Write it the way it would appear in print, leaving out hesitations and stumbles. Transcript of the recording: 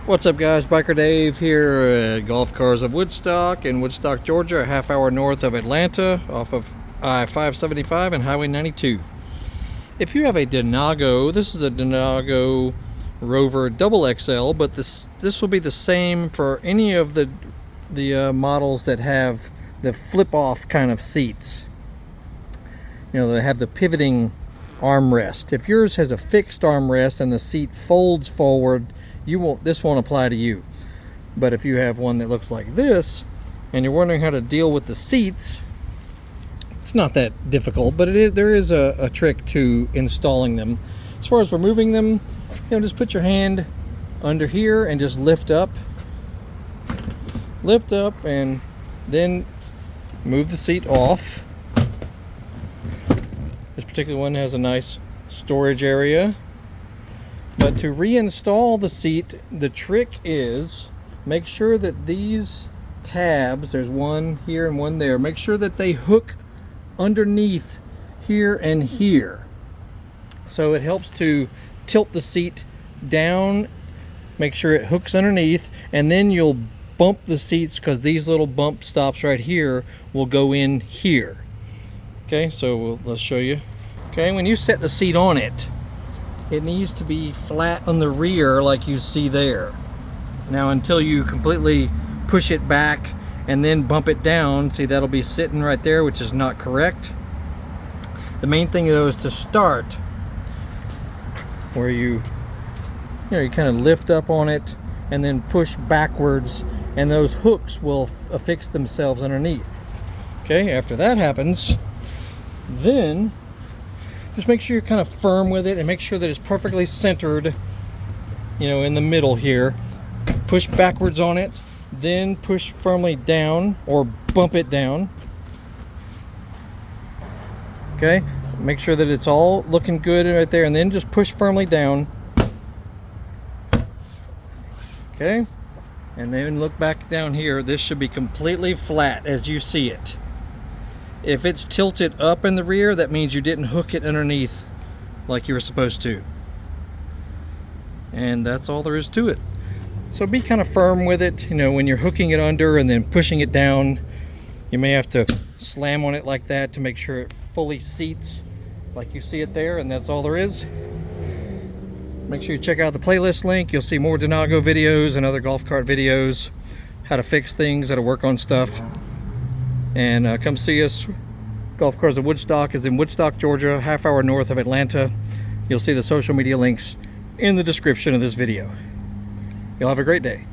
What's up, guys? Biker Dave here at Golf Cars of Woodstock in Woodstock, Georgia, a half hour north of Atlanta off of I-575 and Highway 92. If you have a Denago, this is a Denago Rover Double XL, but this will be the same for any of the models that have the flip-off kind of seats. You know, they have the pivoting armrest. If yours has a fixed armrest and the seat folds forward, this won't apply to you. But if you have one that looks like this and you're wondering how to deal with the seats, it's not that difficult, but there is a trick to installing them. As far as removing them, just put your hand under here and just lift up and then move the seat off. This particular one has a nice storage area. But to reinstall the seat, the trick is make sure that these tabs, there's one here and one there, make sure that they hook underneath here and here. So it helps to tilt the seat down, make sure it hooks underneath, and then you'll bump the seats because these little bump stops right here will go in here. Okay, so let's show you. Okay, when you set the seat on it, it needs to be flat on the rear like you see there. Now until you completely push it back and then bump it down, see, that'll be sitting right there, which is not correct. The main thing though is to start where you kind of lift up on it and then push backwards, and those hooks will affix themselves underneath. Okay, after that happens, then just make sure you're kind of firm with it and make sure that it's perfectly centered, in the middle here. Push backwards on it, then push firmly down or bump it down. Okay, make sure that it's all looking good right there, and then just push firmly down. Okay, and then look back down here. This should be completely flat as you see it. If it's tilted up in the rear, that means you didn't hook it underneath like you were supposed to. And that's all there is to it. So be kind of firm with it. When you're hooking it under and then pushing it down, you may have to slam on it like that to make sure it fully seats like you see it there, and that's all there is. Make sure you check out the playlist link. You'll see more Denago videos and other golf cart videos, how to fix things, how to work on stuff. And come see us. Golf Cars of Woodstock is in Woodstock, Georgia, half hour north of Atlanta. You'll see the social media links in the description of this video. You'll have a great day.